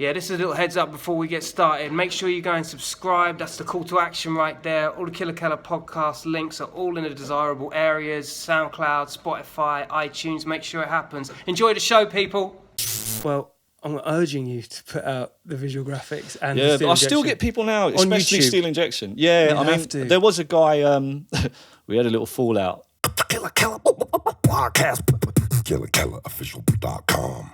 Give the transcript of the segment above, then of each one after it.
Yeah, this is a little heads up before we get started. Make sure you go and subscribe. That's the call to action right there. All the Killa Kela podcast links are all in the desirable areas. SoundCloud, Spotify, iTunes. Make sure it happens. Enjoy the show, people. Well, I'm urging you to put out the visual graphics and the Steel I Injection still get people now, especially YouTube. Steel Injection. Yeah, I mean, there was a guy, we had a little fallout. Killa Kela podcast. KillaKelaOfficial.com.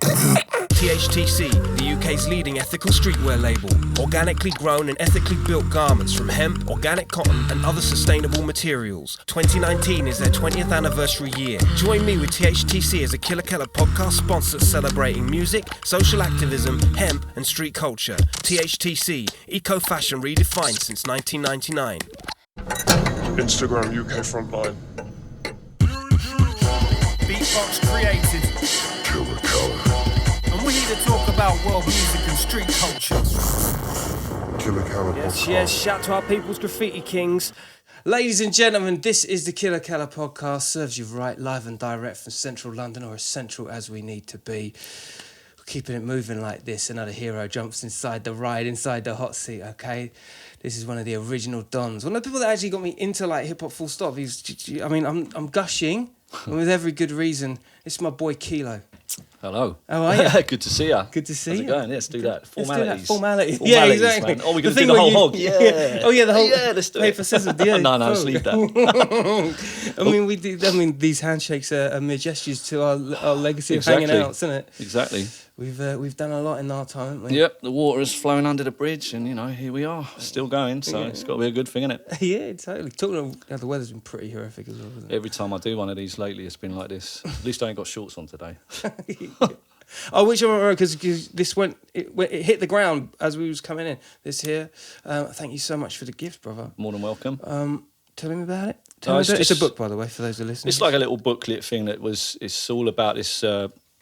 THTC, the UK's leading ethical streetwear label. Organically grown and ethically built garments from hemp, organic cotton and other sustainable materials. 2019 is their 20th anniversary year. Join me with THTC as a Killa Kela podcast sponsor celebrating music, social activism, hemp and street culture. THTC, eco-fashion redefined since 1999. Instagram UK Frontline. Beatbox created. Killa Kela. And we're here to talk about world music and street culture. Killa Kela podcast. Yes, shout to our people's graffiti kings. Ladies and gentlemen, this is the Killa Kela podcast. Serves you right, live and direct from central London, or as central as we need to be. We're keeping it moving like this. Another hero jumps inside the ride, inside the hot seat, okay? This is one of the original dons. One of the people that actually got me into like hip hop full stop. I'm gushing, and with every good reason. It's my boy Kilo. Hello. How are you? Good to see you. Good to see How's you. it going? Let's do that. Formalities. Formalities. Yeah, exactly. Man. Oh, we're going to thing do the whole where hog. Yeah. Oh, yeah, the whole. Yeah, let's do paper it. scissors. Yeah, no, cool. just leave that. I mean, we do. I mean, these handshakes are mere gestures to our legacy of hanging out, isn't it? Exactly. We've done a lot in our time, haven't we? Yep, the water is flowing under the bridge, and here we are, still going. So it's got to be a good thing, isn't it? Yeah, totally. Talking of, the weather's been pretty horrific as well, hasn't it? Every time I do one of these lately, it's been like this. At least I ain't got shorts on today. Oh, which one? Because this it hit the ground as we was coming in. This here. Thank you so much for the gift, brother. More than welcome. Tell me about it. It's a book, by the way, for those who are listening. It's like a little booklet thing it's all about this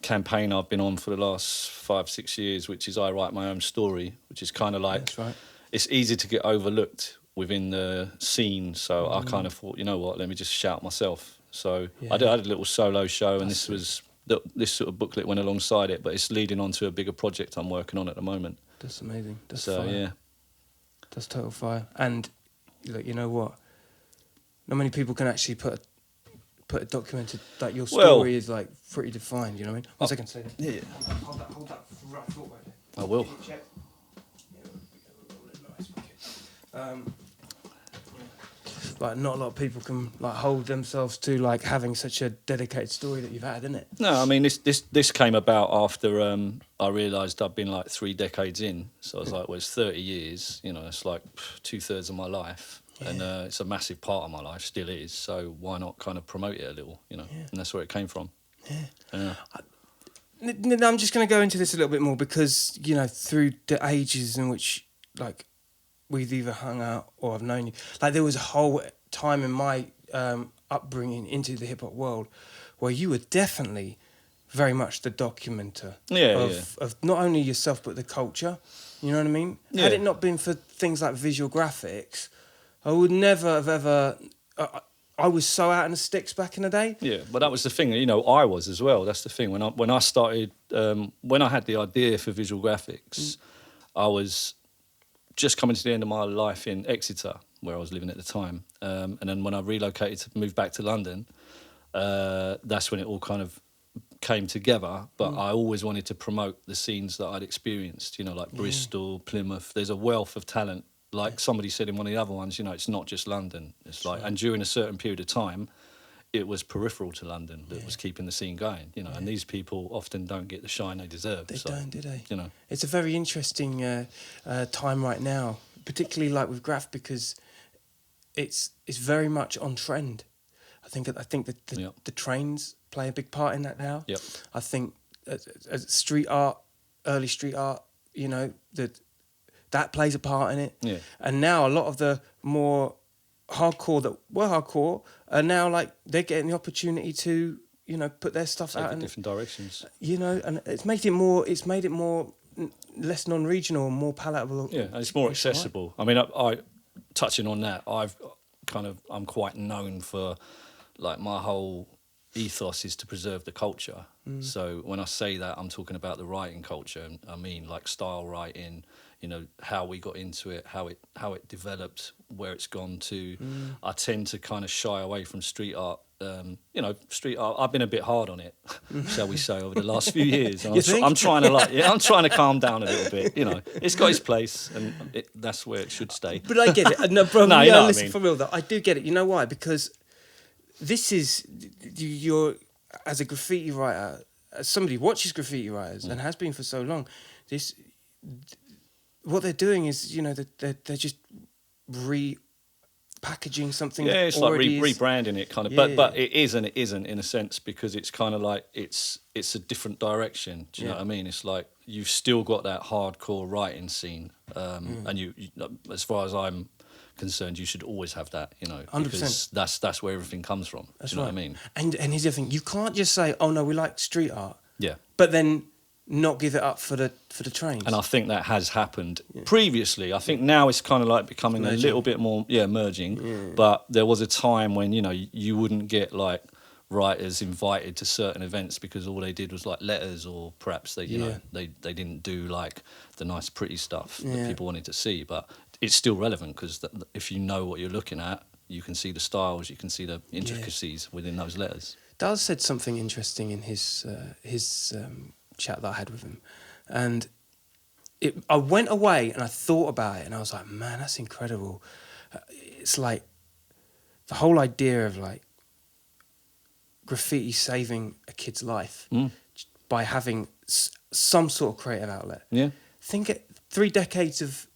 campaign I've been on for the last 5-6 years, which is I write my own story, which is kind of like, that's right. It's easy to get overlooked within the scene. So I kind of thought, you know what, let me just shout myself. So I had a little solo show, and this sort of booklet went alongside it, but it's leading on to a bigger project I'm working on at the moment. That's amazing. That's so fire. yeah, that's total fire. And look, you know what? Not many people can actually put a documented that your story is like pretty defined. You know what I mean? 1 second, say that. Yeah. Hold that right thought right there. I will. Check. Like not a lot of people can like hold themselves to like having such a dedicated story that you've had, isn't it? No, I mean this came about after I realised I'd been like 3 decades in. So I was like, well, it's 30 years. It's like 2/3 of my life. Yeah. And it's a massive part of my life, still is. So why not kind of promote it a little, And that's where it came from. Yeah. I'm just going to go into this a little bit more because, through the ages in which, like, we've either hung out or I've known you, like, there was a whole time in my upbringing into the hip-hop world where you were definitely very much the documenter of not only yourself but the culture, you know what I mean? Yeah. Had it not been for things like visual graphics, I would never have ever... I was so out in the sticks back in the day. Yeah, but that was the thing, I was as well. That's the thing. When I started, when I had the idea for visual graphics, I was just coming to the end of my life in Exeter, where I was living at the time. And then when I relocated to move back to London, that's when it all kind of came together. But I always wanted to promote the scenes that I'd experienced, like Bristol, Plymouth. There's a wealth of talent. Like somebody said in one of the other ones, it's not just London. It's like, and during a certain period of time, it was peripheral to London that was keeping the scene going, and these people often don't get the shine they deserve. They don't, do they? It's a very interesting time right now, particularly like with Graff, because it's very much on trend. I think that the trains play a big part in that now. Yep. I think street art, early street art, that plays a part in it. Yeah. And now a lot of the more hardcore that were hardcore are now like they're getting the opportunity to, put their stuff out in different directions. And it's made it more less non-regional and more palatable. Yeah, and it's more accessible. Right. I mean, I touching on that, I'm quite known for like my whole ethos is to preserve the culture. So when I say that, I'm talking about the writing culture. And I mean, like style writing, you know, how we got into it, how it developed, where it's gone to. I tend to kind of shy away from street art. You know, street art. I've been a bit hard on it, shall we say, over the last few years. And I'm trying to I'm trying to calm down a little bit. You know, it's got its place, and that's where it should stay. But I get it. No, bro, No, you know what I listen, mean. for real though, I do get it. You know why? Because this is you're as a graffiti writer, as somebody who watches graffiti writers and has been for so long. What they're doing is, you know, they're just repackaging something. Yeah, it's like rebranding it kind of, Yeah. but it is and it isn't in a sense, because it's kind of like it's a different direction. Do you know what I mean? It's like you've still got that hardcore writing scene, and you, as far as I'm concerned, you should always have that. You know, 100%. because that's where everything comes from. That's do you know right. what I mean? And here's the thing: you can't just say, "Oh no, we like street art," Yeah. but then not give it up for the trains. And I think that has happened previously. I think now it's kind of like becoming a little bit more, merging. Yeah. But there was a time when, you know, you wouldn't get like writers invited to certain events because all they did was like letters, or perhaps they, you know, they didn't do like the nice, pretty stuff that people wanted to see. But it's still relevant because if you know what you're looking at, you can see the styles, you can see the intricacies within those letters. Daz said something interesting in his chat that I had with him, and I went away and I thought about it and I was like, man, that's incredible. It's like the whole idea of like graffiti saving a kid's life by having some sort of creative outlet. Yeah. Think 3 decades of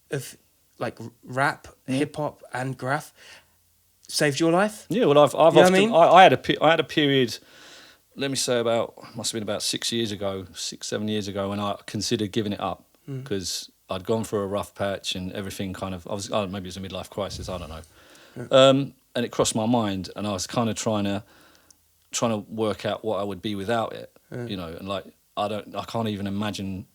like rap, hip hop, and graph saved your life. Yeah, well, I've You know what often I mean? I had a period. Let me say must have been about 6, 7 years ago, when I considered giving it up because I'd gone through a rough patch and everything kind of, maybe it was a midlife crisis, I don't know. And it crossed my mind, and I was kind of trying to work out what I would be without it, you know, and like, I can't even imagine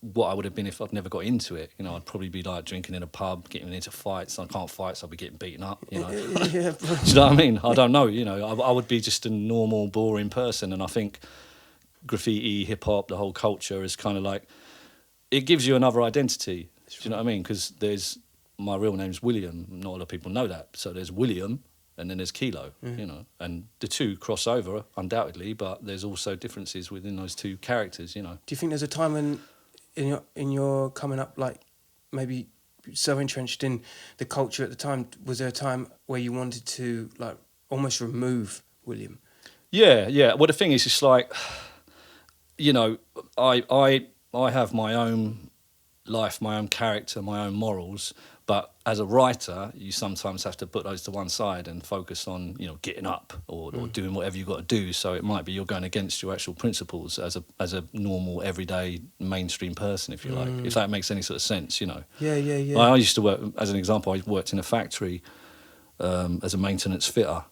what I would have been if I'd never got into it. You know, I'd probably be like drinking in a pub, getting into fights. I can't fight, so I'd be getting beaten up, you know. Yeah, bro. Do you know what I mean? I don't know, you know. I would be just a normal, boring person. And I think graffiti, hip-hop, the whole culture is kind of like, it gives you another identity. Do you know what I mean? Because my real name's William. Not a lot of people know that. So there's William, and then there's Kilo, you know. And the two cross over, undoubtedly, but there's also differences within those two characters, you know. Do you think there's a time when in your coming up, like maybe so entrenched in the culture at the time, was there a time where you wanted to like almost remove William? Yeah. Well, the thing is, it's like, you know, I have my own life, my own character, my own morals. But as a writer, you sometimes have to put those to one side and focus on, you know, getting up or doing whatever you've got to do. So it might be you're going against your actual principles as a normal, everyday, mainstream person, if you like, if that makes any sort of sense, you know. Yeah. I used to work, as an example, I worked in a factory as a maintenance fitter.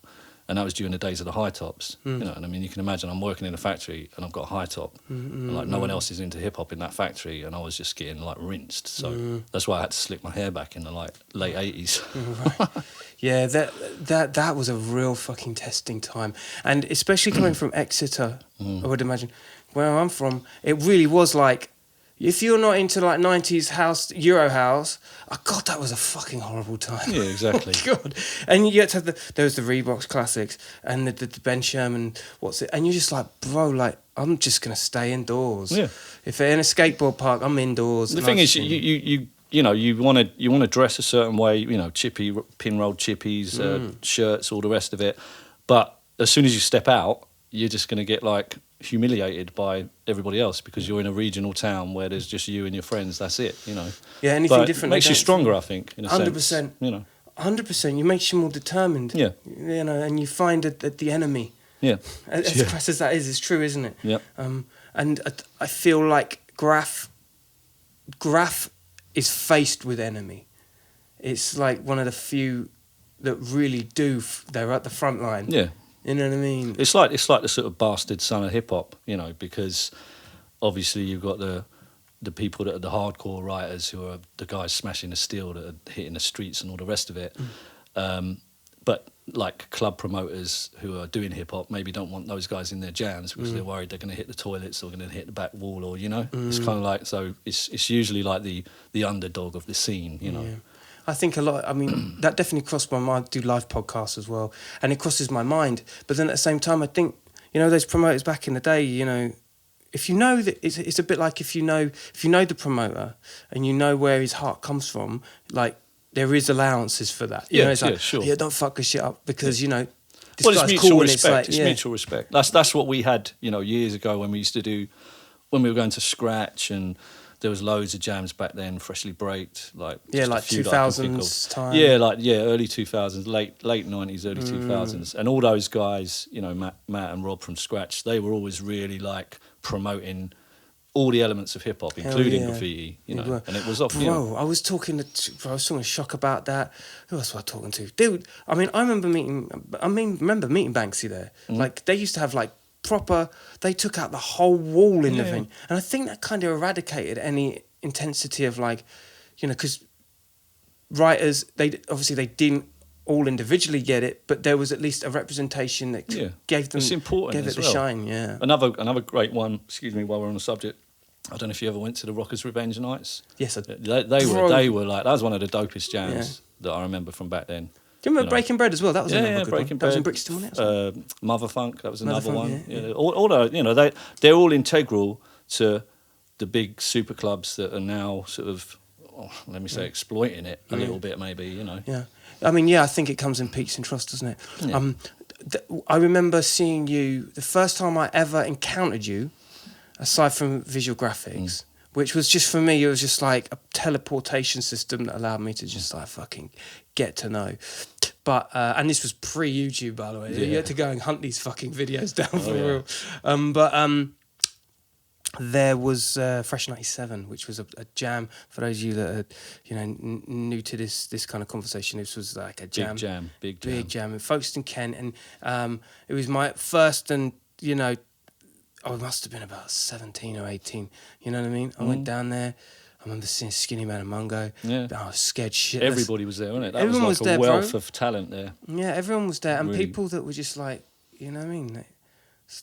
And that was during the days of the high tops, you know. And I mean, you can imagine I'm working in a factory and I've got a high top, and like no one else is into hip hop in that factory, and I was just getting like rinsed. So that's why I had to slick my hair back in the like late 80s. Right. Yeah, that was a real fucking testing time, and especially coming from Exeter, I would imagine, where I'm from, it really was like, if you're not into like 90s house, Euro house, oh God, that was a fucking horrible time. Yeah, exactly. Oh God. And you get to have there was the Reeboks classics and the Ben Sherman, and you're just like, bro, like, I'm just going to stay indoors. Yeah. If they're in a skateboard park, I'm indoors. The thing is, you know, you want to dress a certain way, you know, pin-rolled chippies, shirts, all the rest of it. But as soon as you step out, you're just going to get like humiliated by everybody else because you're in a regional town where there's just you and your friends. That's it, you know. Yeah, anything but different it makes you stronger, I think. In a 100%. sense, you know. 100%. You makes you more determined. Yeah. You know, and you find that the enemy. Yeah. As crass as that is, it's true, isn't it? Yeah. And I feel like Graff is faced with enemy. It's like one of the few that really do. They're at the front line. Yeah. You know what I mean? It's like the sort of bastard son of hip hop, you know, because obviously you've got the people that are the hardcore writers who are the guys smashing the steel that are hitting the streets and all the rest of it. But like club promoters who are doing hip hop maybe don't want those guys in their jams because they're worried they're going to hit the toilets or going to hit the back wall, or it's kind of like, so it's usually like the underdog of the scene, Yeah. I think a lot. I mean, that definitely crossed my mind. I do live podcasts as well, and it crosses my mind. But then at the same time, I think those promoters back in the day. If you know that, it's a bit like if you know the promoter and you know where his heart comes from, like. There is allowances for that. It's like, sure. Yeah, don't fuck this shit up because, this well, it's guy's mutual cool respect. it's mutual respect. That's what we had, years ago when we used to do, when we were going to Scratch, and there was loads of jams back then, freshly braked, like like 2000s time. Early 2000s, late 90s, early 2000s, and all those guys, Matt and Rob from Scratch, they were always really like promoting all the elements of hip hop, including graffiti, and it was off. Bro, I was talking to Shock about that. Who else was I talking to? Dude, I mean, I remember meeting Banksy there. Like, they used to have like proper. They took out the whole wall in the thing, and I think that kind of eradicated any intensity of like, because writers, they didn't all individually get it, but there was at least a representation that gave them. It's important. Gave it the shine. Yeah. Another great one. Excuse me, while we're on the subject, I don't know if you ever went to the Rockers' Revenge nights. Yes, I did. They were like, that was one of the dopest jams that I remember from back then. Do you remember Breaking Bread as well? That was another good Breaking one. Bread. That was in Brixton, wasn't it? Mother Funk. That was another one. Yeah. All they're all integral to the big super clubs that are now sort of, let me say, exploiting it a little bit, maybe. Yeah. I mean, I think it comes in peaks and troughs, doesn't it? Yeah. I remember seeing you the first time I ever encountered you, aside from Visual Graffix, which was just, for me, it was just like a teleportation system that allowed me to just like fucking get to know. But and this was pre-YouTube, by the way. You had to go and hunt these fucking videos down for real. There was Fresh 97, which was a jam. For those of you that are, new to this kind of conversation, this was like a jam. Big jam. In Folkestone, Kent. And it was my first, and, I must have been about 17 or 18. You know what I mean? I went down there. I remember seeing Skinny Man and Mungo. Yeah. I was scared shitless. Everybody was there, wasn't it? That Everyone was like was a there, wealth bro. of talent there. Yeah, everyone was there. And Really. people that were just like, you know what I mean?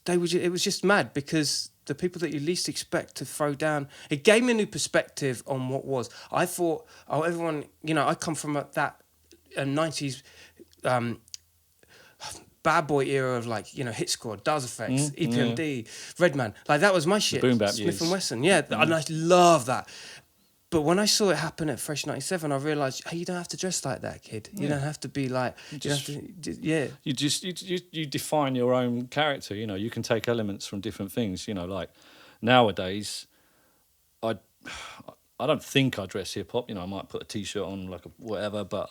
It was just mad because the people that you least expect to throw down, it gave me a new perspective on what was. I thought, everyone, I come from that 90s bad boy era of like, Hit Squad, Daz Effects, EPMD, Redman. Like, that was my shit. Boom bap Smith years. and Wesson. Yeah, and I love that. But when I saw it happen at Fresh 97, I realised, hey, you don't have to dress like that, kid. You don't have to be like... You define your own character, You can take elements from different things, Like, nowadays, I don't think I dress hip hop. I might put a t-shirt on, like whatever, but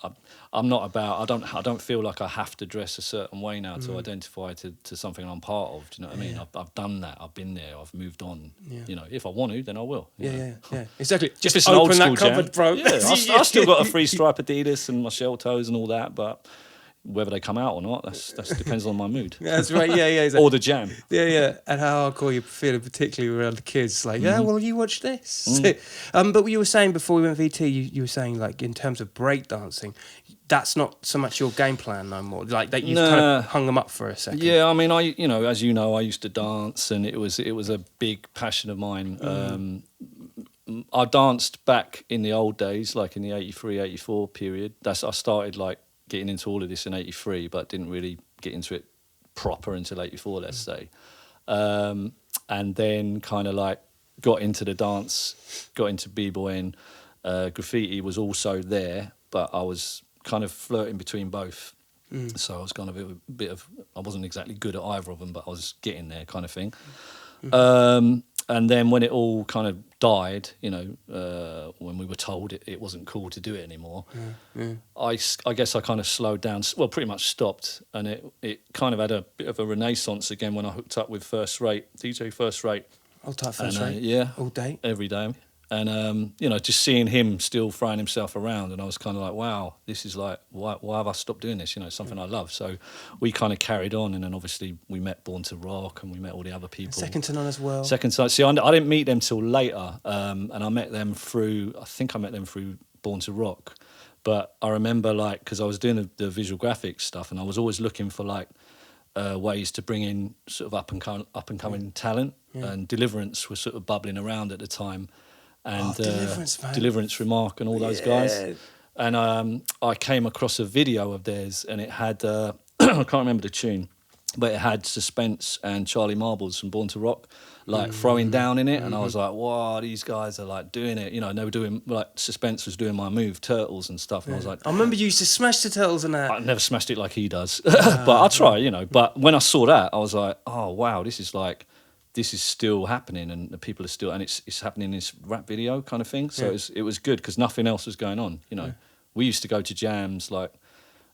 I'm not about. I don't feel like I have to dress a certain way now to identify to something I'm part of. Do you know what I mean? I've done that. I've been there. I've moved on. Yeah. If I want to, then I will. Yeah. Exactly. Just Just an old open school that cupboard, jam. bro. Yeah, I still got a three stripe Adidas and my shell toes and all that, but whether they come out or not, that depends on my mood. That's right. Yeah. Exactly. Or the jam. Yeah. And how hardcore you're feeling, particularly around the kids. Like, well, you watch this. But what you were saying before we went VT, you were saying, like, in terms of breakdancing, that's not so much your game plan no more. Like, that you've kind of hung them up for a second. Yeah, I mean, as you know, I used to dance, and it was a big passion of mine. I danced back in the old days, like in the 83, 84 period. I started, like, getting into all of this in 83, but didn't really get into it proper until 84, let's say. And then kind of like got into the dance, got into b-boying. Graffiti was also there, but I was kind of flirting between both. So I was kind of a bit of, I wasn't exactly good at either of them, but I was getting there kind of thing. And then when it all kind of died, when we were told it wasn't cool to do it anymore, I guess I kind of slowed down, well, pretty much stopped. And it kind of had a bit of a renaissance again when I hooked up with DJ First Rate. Old type First Rate? Yeah. All day? Every day. And, just seeing him still throwing himself around, and I was kind of like, wow, this is like, why have I stopped doing this? Something I love. So we kind of carried on, and then obviously we met Born to Rock, and we met all the other people. Second to None as well. Second to None. See, I didn't meet them till later, and I think I met them through Born to Rock. But I remember, like, because I was doing the visual graphics stuff, and I was always looking for like ways to bring in sort of up and coming talent. And Deliverance was sort of bubbling around at the time, and Deliverance, man. Deliverance Remark and all those guys. And I came across a video of theirs, and it had I can't remember the tune, but it had Suspense and Charlie Marbles from Born to Rock like throwing down in it, and I was like, wow, these guys are like doing it, you know. And they were doing, like, Suspense was doing my move, Turtles and stuff, and I was like, I remember you used to smash the Turtles and that. I never smashed it like he does, but I try, you know. But when I saw that, I was like, oh wow, this is still happening, and the people are still, and it's happening in this rap video kind of thing. So it was good because nothing else was going on, you know. We used to go to jams, like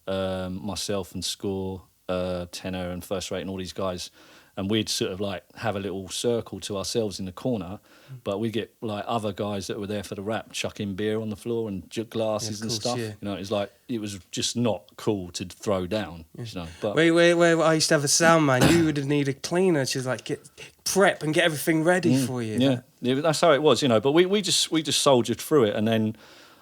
myself and Score, Tenor and First Rate and all these guys, and we'd sort of like have a little circle to ourselves in the corner, but we get like other guys that were there for the rap chucking beer on the floor and glasses and stuff. You know, it's like, it was just not cool to throw down. You know, but where I used to have a sound man, you would need a cleaner to like get prep and get everything ready for you. Yeah, that's how it was, you know. But we just soldiered through it, and then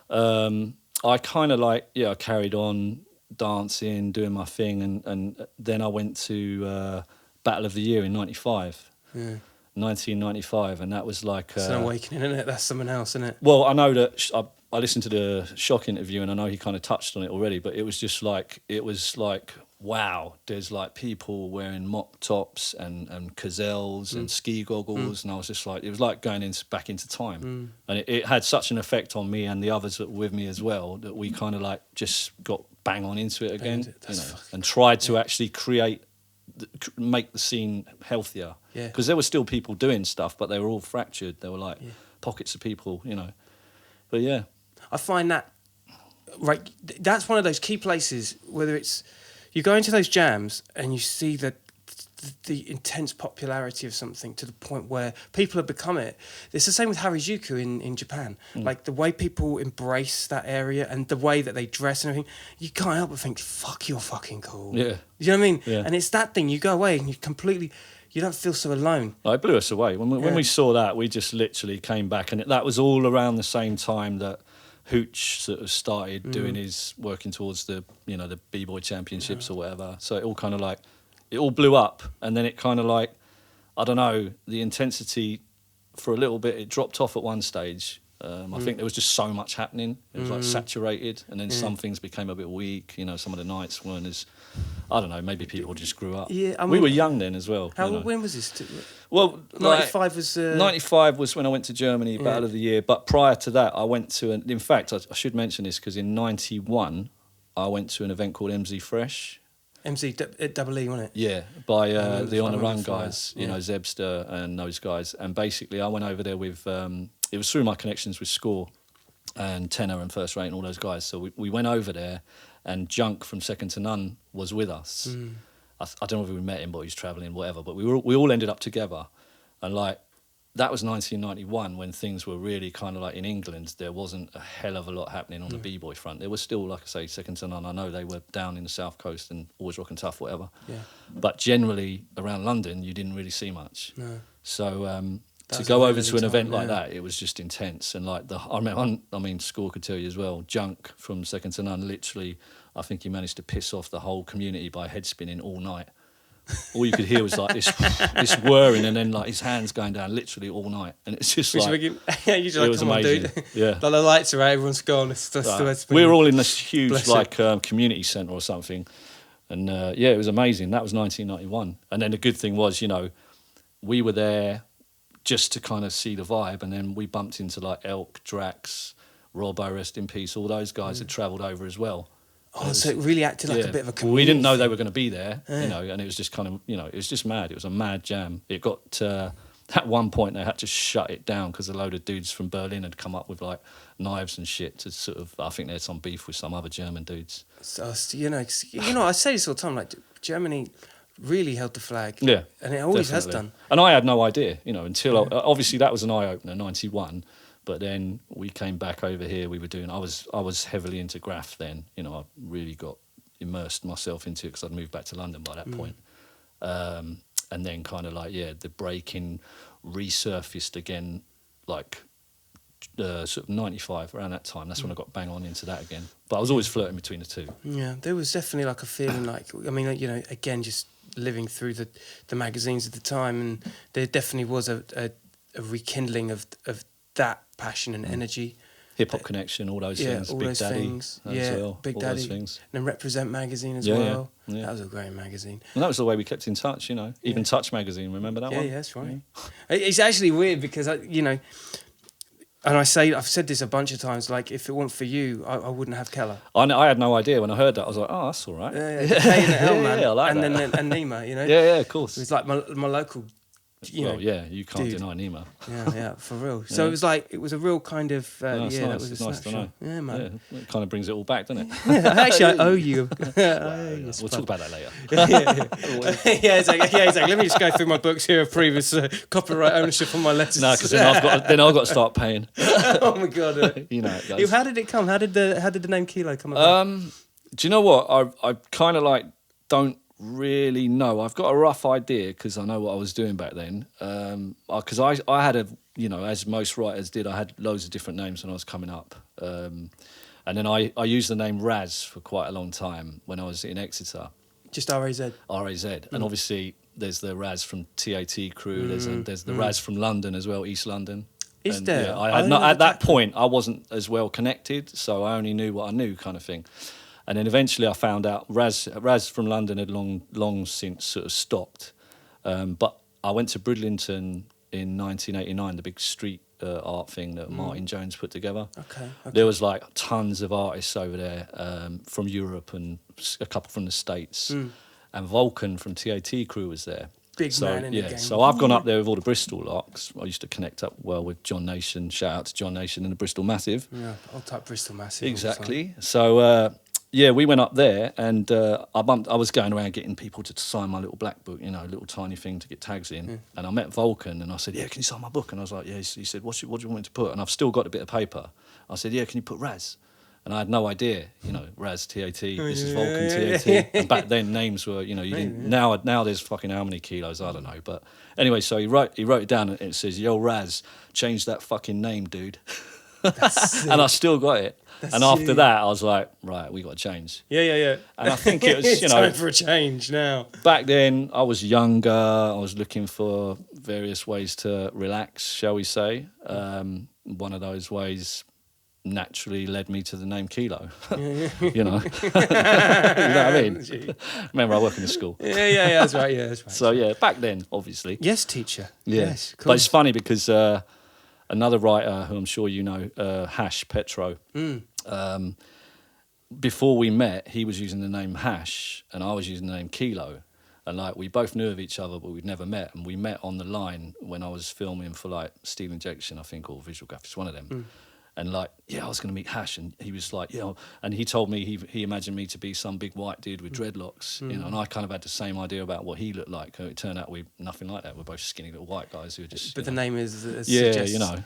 I kind of like I carried on dancing, doing my thing, and then I went to Battle of the Year in 95. 1995, and that was like it's an awakening, isn't it? That's something else, isn't it? Well, I know that I listened to the Shock interview, and I know he kind of touched on it already, but it was just like, wow, there's like people wearing mop tops and gazelles and ski goggles, and I was just like, it was like going back into time, and it had such an effect on me and the others that were with me as well, that we kind of like just got bang on into it again, you know, and tried to actually make the scene healthier, because there were still people doing stuff, but they were all fractured. There were like pockets of people, you know. But yeah, I find that that's one of those key places, whether it's you go into those jams and you see the intense popularity of something to the point where people have become it. It's the same with Harajuku in Japan. Like the way people embrace that area and the way that they dress and everything, you can't help but think, fuck, you're fucking cool. Yeah. You know what I mean? Yeah. And it's that thing, you go away and you don't feel so alone. It blew us away. When we saw that, we just literally came back, and that was all around the same time that Hooch sort of started doing his, working towards the BBoy championships or whatever. So it all kind of like, it all blew up, and then it kind of like, I don't know, the intensity for a little bit, it dropped off at one stage. I think there was just so much happening. It was like saturated, and then some things became a bit weak. You know, some of the nights weren't as, I don't know, maybe people just grew up. Yeah, I mean, we were young then as well. When was this? Well, 95 was... 95 was when I went to Germany, Battle of the Year. But prior to that, I went to, in fact, I should mention this, because in 91, I went to an event called MZ Fresh. MZ wasn't it? Yeah, by the On the Run guys, you know, Zebster and those guys. And basically, I went over there with, it was through my connections with Score and Tenor and First Rate and all those guys. So we went over there, and Junk from Second to None was with us. I don't know if we met him, but he was travelling, whatever. But we all ended up together. And like, that was 1991, when things were really kind of like, in England, there wasn't a hell of a lot happening on the B-boy front. There was still, like I say, Second to None. I know they were down in the South Coast and always rocking tough, whatever. Yeah. But generally, around London, you didn't really see much. No. So to go over to an event like that, it was just intense. And like, I mean, Score could tell you as well, Junk from Second to None, literally, I think he managed to piss off the whole community by head spinning all night. All you could hear was like this whirring, and then like his hands going down literally all night, and it's just like, you just like, come on, dude. Yeah, like the lights are out, everyone's gone. We were all in this huge community centre or something, and it was amazing. That was 1991, and then the good thing was, you know, we were there just to kind of see the vibe, and then we bumped into like Elk, Drax, Robbo, rest in peace, all those guys had travelled over as well. Oh, so it really acted like a bit of a community. Well, we didn't know they were going to be there, you know, and it was just kind of, you know, it was just mad. It was a mad jam. It got, at one point, they had to shut it down because a load of dudes from Berlin had come up with, like, knives and shit to sort of, I think they had some beef with some other German dudes. So, you know, I say this all the time, like, Germany really held the flag. Yeah. And it always has done. And I had no idea, you know, until, obviously that was an eye-opener, 91. But then we came back over here. We were doing. I was heavily into Graff then. You know, I really got immersed myself into it because I'd moved back to London by that point. And then kind of like the breaking resurfaced again, like sort of 95, around that time. That's when I got bang on into that again. But I was always flirting between the two. Yeah, there was definitely like a feeling like, I mean, you know, again, just living through the magazines at the time, and there definitely was a rekindling of that passion and energy. Hip Hop Connection, all those things. all Big those Daddy, things. as Yeah, well, Big all Daddy. those things. And then Represent magazine as Yeah, well. yeah. That was a great magazine. And that was the way we kept in touch, you know. Even Touch magazine, remember that one? Yeah, that's right. It's actually weird because, you know, and I've said this a bunch of times, like, if it weren't for you, I wouldn't have Kela. I had no idea when I heard that. I was like, oh, that's all right. Yeah, the K and the L, man. Yeah, I like and that. then and Nima, you know? Yeah, of course. It was like my local, you know. Well, yeah, you can't dude. deny Nima. Yeah, for real. So it was like, it was a real kind of, No, it's that nice. was a It's nice to know. snapshot. Yeah, man. Yeah, it kind of brings it all back, doesn't it? Actually, I owe you. We'll talk about that later. Yeah, it's like, let me just go through my books here of previous copyright ownership on my letters. No, because then I've got to start paying. Oh my god. You know, it goes. How did it come? How did the name Kilo come about? Do you know what? I kind of like don't really know. I've got a rough idea because I know what I was doing back then. Because I had as most writers did, I had loads of different names when I was coming up. And then I used the name Raz for quite a long time when I was in Exeter. Just R-A-Z. R-A-Z. And obviously there's the Raz from TAT crew. There's the Raz from London as well, East London. Is there? Yeah, I had not, at that point, I wasn't as well connected, so I only knew what I knew, kind of thing. And then eventually I found out Raz from London had long since sort of stopped. But I went to Bridlington in 1989, the big street art thing that Martin Jones put together. Okay. There was like tons of artists over there from Europe and a couple from the States. And Vulcan from TAT crew was there. Big man in the game. So I've gone up there with all the Bristol locks. I used to connect up well with John Nation. Shout out to John Nation and the Bristol Massive. Yeah, old type Bristol Massive. Exactly. So we went up there, and I was going around getting people to sign my little black book, you know, a little tiny thing to get tags in. And I met Vulcan, and I said, "Yeah, can you sign my book?" And I was like, "Yeah." He said, "What do you want me to put?" And I've still got a bit of paper. I said, "Yeah, can you put Raz?" And I had no idea, you know, Raz, TAT, this is Vulcan, TAT. And back then names were, you know, you didn't. Now there's fucking how many kilos, I don't know. But anyway, so he wrote it down, and it says, "Yo, Raz, change that fucking name, dude." And I still got it. And after that, I was like, right, we got to change. Yeah. And I think it was, It's you know, time for a change now. back then I was younger. I was looking for various ways to relax, shall we say. One of those ways naturally led me to the name Kilo. You know, you know what I mean? Remember, I work in a school. Yeah, that's right. So yeah, back then, obviously. Yes, teacher. Yeah. Yes, But it's funny because another writer who I'm sure you know, Hash Petro, before we met, he was using the name Hash and I was using the name Kilo. And like we both knew of each other, but we'd never met. And we met on the line when I was filming for like Steel Injection, I think, or Visual Graffix, one of them. And like, yeah, I was going to meet Hash, and he was like, you know, and he told me he imagined me to be some big white dude with dreadlocks, you know, and I kind of had the same idea about what he looked like. It turned out we're nothing like that. We're both skinny little white guys who are just. But the name is you know.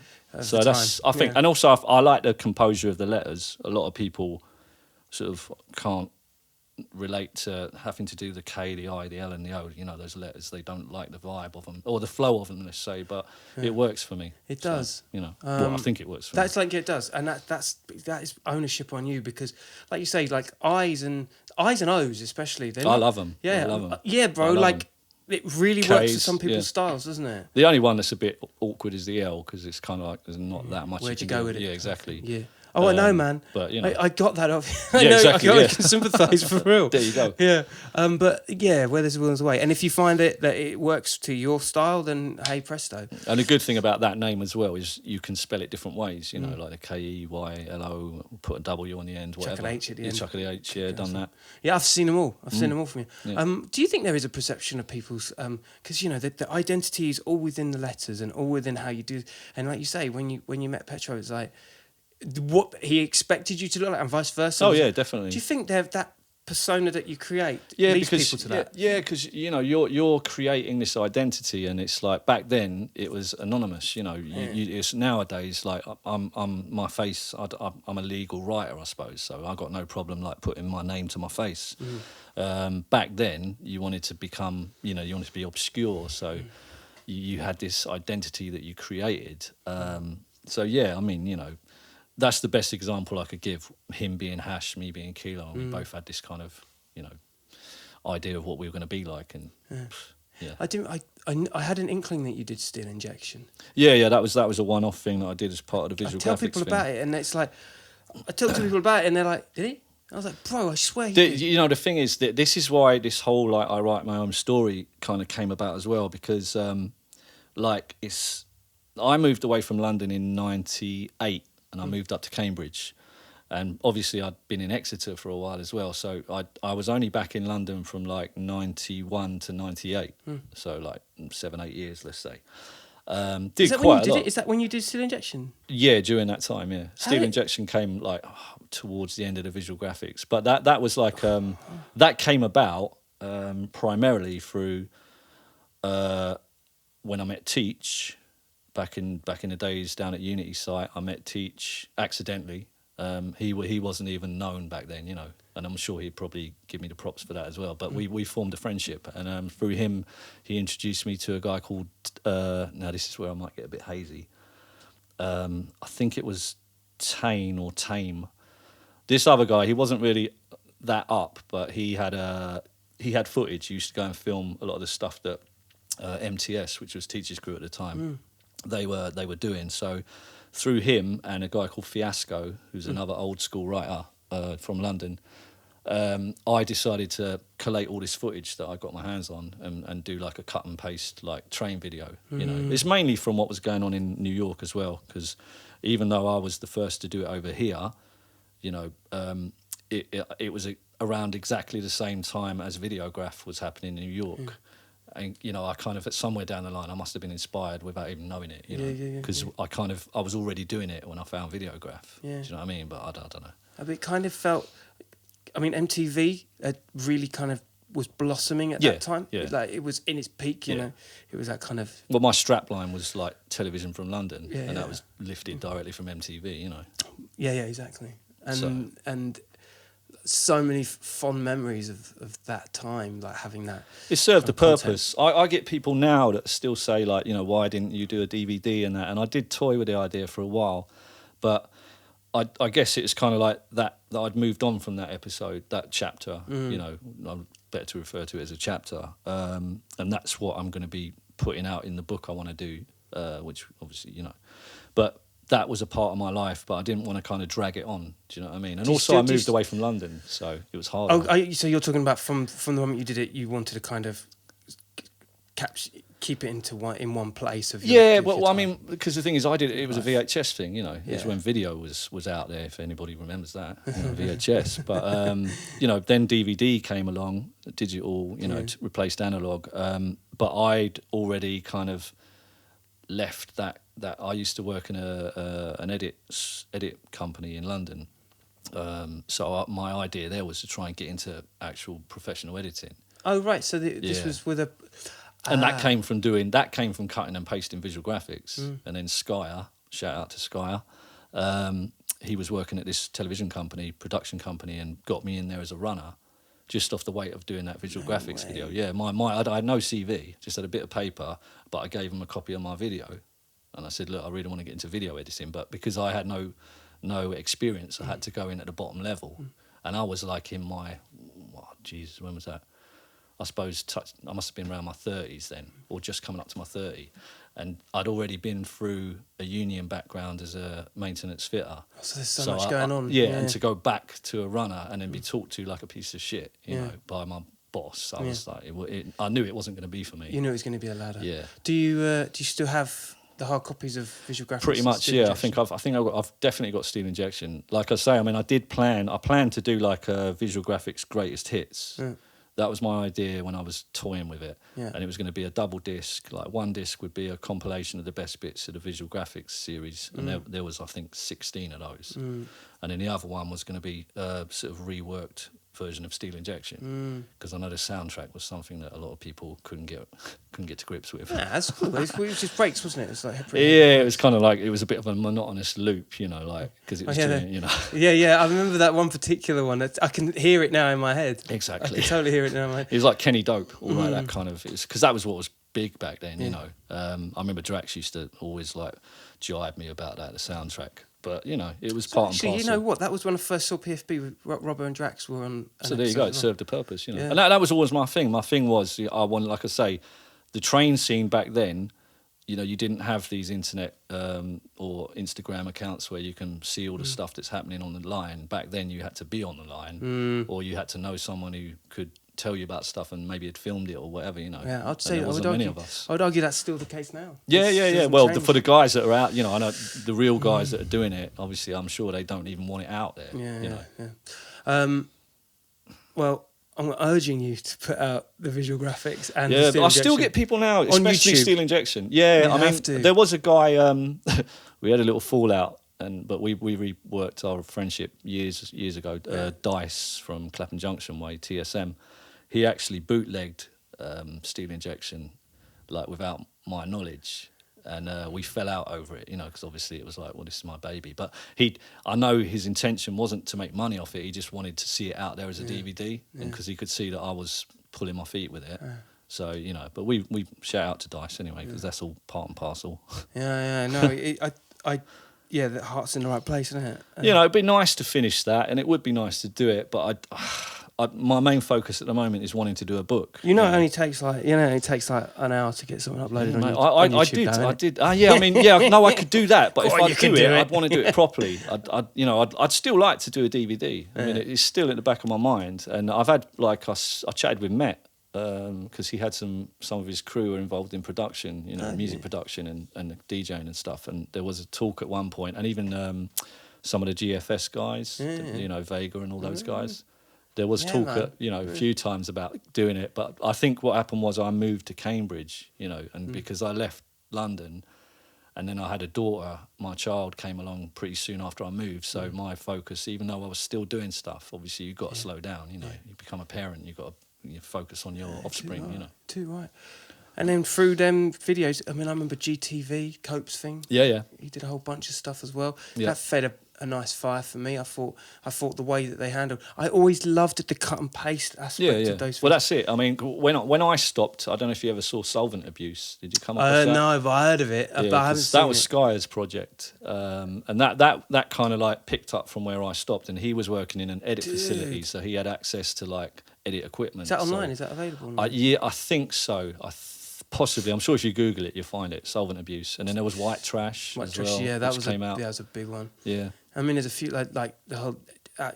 So that's time. I think, Yeah. and also I like the composure of the letters. A lot of people sort of can't relate to having to do the K, the I, the L, and the O. You know, those letters, they don't like the vibe of them or the flow of them, let's say. But it works for me. It does. You know, well, I think it works for me. That's like it does, and that is ownership on you because, like you say, like I's and O's especially. I love them. Yeah, I love them. Yeah, bro. I love Like it really works for K's, some people's yeah. styles, doesn't it? The only one that's a bit awkward is the L because it's kind of like there's not that much. Where'd you can go do. with it? Yeah, exactly. Yeah. Oh, I know, man. But you know, I got that off. I Yeah, know, exactly, I yeah. can sympathise for real. There you go. Yeah. But yeah, where there's a will, there's a way. And if you find it that it works to your style, then hey, presto. and the good thing about that name as well is you can spell it different ways. You know, like the Keylo, put a W on the end, whatever. Chuck an H at the Yeah, end. chuck the H. Yeah, done that. Yeah, I've seen them all. I've seen them all from you. Yeah. Do you think there is a perception of people's because you know the identity is all within the letters and all within how you do, and like you say, when you met Petro, it's like what he expected you to look like, and vice versa. Oh yeah, definitely. Do you think that persona that you create because leads people to that? Yeah, because you know you're creating this identity, and it's like back then it was anonymous. You know, it's nowadays like I'm my face. I'm a legal writer, I suppose. So I got no problem like putting my name to my face. Back then, you wanted to become, you wanted to be obscure. So you had this identity that you created. So yeah, I mean, you know, that's the best example I could give. Him being Hash, me being Killa, and we both had this kind of, you know, idea of what we were going to be like, and yeah. I had an inkling that you did Steel Injection. Yeah, that was a one-off thing that I did as part of the visual graphics. I tell people about it, and it's like, I talk to people about it, and they're like, "Did he?" I was like, "Bro, I swear he did." You know, the thing is that this is why this whole like I write my own story kind of came about as well, because like I moved away from London in '98, and I moved up to Cambridge. And obviously I'd been in Exeter for a while as well, so I was only back in London from like 91 to 98, so like 7-8 years, let's say. Did quite a lot. Is that when you did Steel Injection? Yeah, during that time, yeah. Steel Injection came like towards the end of the visual graphics, but that was like that came about primarily through when I met Teach back in the days down at Unity site. I met Teach accidentally. He wasn't even known back then, you know, and I'm sure he'd probably give me the props for that as well. But we formed a friendship, and through him, he introduced me to a guy called. Now this is where I might get a bit hazy. I think it was Tane or Tame. This other guy, he wasn't really that up, but he had footage. He used to go and film a lot of the stuff that MTS, which was Teachers Crew at the time, they were doing. So. Through him and a guy called Fiasco, who's another old school writer from London, I decided to collate all this footage that I got my hands on and do like a cut and paste like train video. You know, it's mainly from what was going on in New York as well, because even though I was the first to do it over here, you know, it was around exactly the same time as Videograph was happening in New York. And, you know, I kind of, somewhere down the line, I must have been inspired without even knowing it, you know, because I was already doing it when I found Videograph. Yeah. Do you know what I mean? But I don't know. It kind of felt, I mean, MTV really kind of was blossoming at that time. Yeah. Like, it was in its peak, you know. It was that kind of... Well, my strapline was like television from London, and that was lifted directly from MTV, you know. Yeah, exactly. And so many fond memories of that time, like having that. It served a purpose. I get people now that still say, like, you know, why didn't you do a DVD and that? And I did toy with the idea for a while, but I guess it's kind of like that I'd moved on from that episode, that chapter. You know, I'm better to refer to it as a chapter, and that's what I'm going to be putting out in the book I want to do, which obviously, you know, but. That was a part of my life, but I didn't want to kind of drag it on. Do you know what I mean? And also, I moved away from London, so it was hard. Oh, so you're talking about from the moment you did it, you wanted to kind of keep it in one place of your, well, I mean, because the thing is, I did it. It was a VHS thing, you know. It was when video was out there. If anybody remembers that, you know, VHS. But you know, then DVD came along, digital, you know, to replace analog. But I'd already kind of left that I used to work in an edit company in London, so my idea there was to try and get into actual professional editing. Oh right, so this was with a, and that came from cutting and pasting visual graphics, and then Skyer, shout out to Skyer, he was working at this television company, production company, and got me in there as a runner. Just off the weight of doing that visual graphics video. Yeah, I had no CV, just had a bit of paper, but I gave him a copy of my video. And I said, look, I really want to get into video editing, but because I had no experience, I had to go in at the bottom level. And I was like in my, when was that? I suppose I must have been around my 30s then, or just coming up to my 30. And I'd already been through a union background as a maintenance fitter. So there's so much going on. Yeah, and to go back to a runner and then be talked to like a piece of shit, you know, by my boss. I was like, I knew it wasn't going to be for me. You knew it was going to be a ladder. Yeah. Do you still have the hard copies of Visual Graphics? Pretty much, yeah. I've definitely got Steel Injection. Like I say, I mean, I planned to do like a Visual Graphics Greatest Hits. Yeah. That was my idea when I was toying with it. Yeah. And it was going to be a double disc. Like one disc would be a compilation of the best bits of the Visual Graphics series. And there was, I think, 16 of those. And then the other one was going to be sort of reworked version of Steel Injection, because I know the soundtrack was something that a lot of people couldn't get to grips with. Yeah, that's cool. It was just breaks, wasn't it? It was like it was kind of like, it was a bit of a monotonous loop, you know, like, because it was doing, you know. Yeah, I remember that one particular one. I can hear it now in my head. Exactly. I can totally hear it now in my head. It was like Kenny Dope, all like that kind of, because that was what was big back then, you know. I remember Drax used to always like jibe me about that, the soundtrack. But, you know, it was part and parcel. You know what? That was when I first saw PFB with Robbo and Drax were on. So there you go. It served a purpose, you know. Yeah. And that was always my thing. My thing was, I wanted, like I say, the train scene back then, you know, you didn't have these internet or Instagram accounts where you can see all the stuff that's happening on the line. Back then, you had to be on the line, or you had to know someone who could tell you about stuff and maybe had filmed it or whatever, you know. Yeah, I'd And say there wasn't many of us. I would argue that's still the case now. Yeah. Well, for the guys that are out, you know, I know the real guys that are doing it. Obviously, I'm sure they don't even want it out there. Yeah. Well, I'm urging you to put out the visual graphics and the Yeah, Steel but I still Injection get people now, especially YouTube. Steel Injection. Yeah, You I have to. mean, there was a guy. We had a little fallout, but we reworked our friendship years ago. Dice from Clapham Junction way, TSM. He actually bootlegged Steel Injection, like without my knowledge. And we fell out over it, you know, because obviously it was like, well, this is my baby. But I know his intention wasn't to make money off it. He just wanted to see it out there as a DVD, and because he could see that I was pulling my feet with it. So, you know, but we shout out to Dice anyway, because that's all part and parcel. Yeah. No, the heart's in the right place, isn't it? You know, it'd be nice to finish that, and it would be nice to do it, but my main focus at the moment is wanting to do a book. You know, it only takes like an hour to get something uploaded on YouTube. I did. I mean, no, I could do that, but if I do it, I'd want to do it properly. I'd still like to do a DVD. I mean, it's still at the back of my mind, and I've had I chatted with Met because he had some of his crew were involved in production, you know, music production and DJing and stuff. And there was a talk at one point, and even some of the GFS guys, you know, Vega and all those guys. There was talk, a few times about doing it, but I think what happened was I moved to Cambridge, you know, and because I left London, and then I had a daughter, my child came along pretty soon after I moved. So my focus, even though I was still doing stuff, obviously you've got to slow down, you know. You become a parent, you've got to focus on your offspring, you know. Too right. And then through them videos, I mean, I remember GTV, Cope's thing. Yeah. He did a whole bunch of stuff as well. Yeah. That fed a nice fire for me. I thought the way that they handled. I always loved the cut and paste aspect of those. Well, that's it. I mean, when I stopped, I don't know if you ever saw Solvent Abuse. Did you come across that? No, but I heard of it. But I haven't seen that was Sky's project, and that kind of like picked up from where I stopped. And he was working in an edit facility, so he had access to like edit equipment. Is that online? Is that available? I think so. Possibly, I'm sure if you Google it, you'll find it. Solvent Abuse, and then there was White Trash as well. Yeah, that came out. That was a big one. Yeah. I mean, there's a few like the whole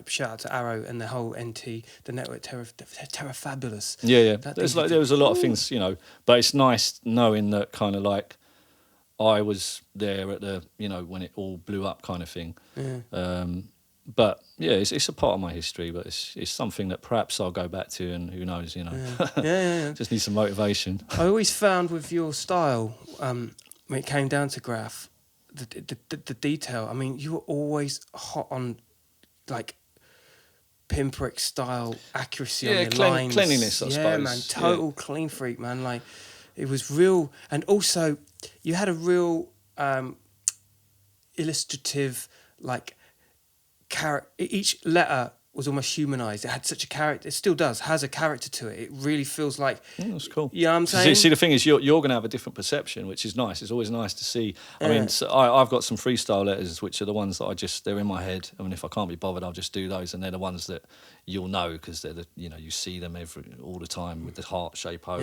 shout out to Arrow and the whole NT, the network Terra Fabulous. Yeah. There was a lot of things, you know, but it's nice knowing that kind of like I was there at the, you know, when it all blew up kind of thing. Yeah. But yeah, it's a part of my history, but it's something that perhaps I'll go back to, and who knows, you know. Yeah. Just need some motivation. I always found with your style, when it came down to Graff, the detail. I mean, you were always hot on like pinprick style accuracy on your lines. Cleanliness, I suppose. Yeah, man, total clean freak, man. Like it was real, and also you had a real illustrative like. Each letter was almost humanised. It had such a character. It still has a character to it. It really feels like. Yeah, that's cool. You know what I'm saying? See, the thing is, you're going to have a different perception, which is nice. It's always nice to see. I mean, I've got some freestyle letters, which are the ones that they're in my head. I mean, if I can't be bothered, I'll just do those, and they're the ones that you'll know because they're you see them all the time with the heart shape O.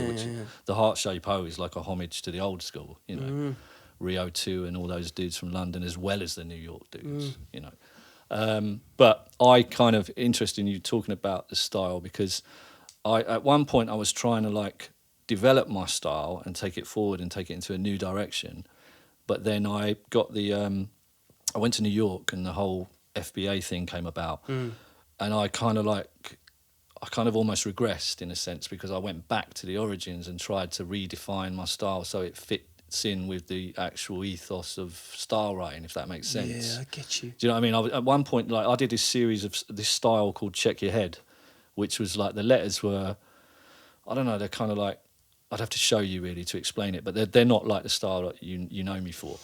The heart shape O is like a homage to the old school, you know, Rio 2 and all those dudes from London, as well as the New York dudes, you know. But I kind of interested in you talking about the style because at one point I was trying to like develop my style and take it forward and take it into a new direction. But then I got I went to New York and the whole FBA thing came about, and I kind of almost regressed in a sense because I went back to the origins and tried to redefine my style so it fits in with the actual ethos of style writing, if that makes sense. Yeah, I get you. Do you know what I mean? At one point, like I did this series of this style called Check Your Head, which was like the letters were, I don't know, they're kind of like, I'd have to show you really to explain it, but they're not like the style that you know me for.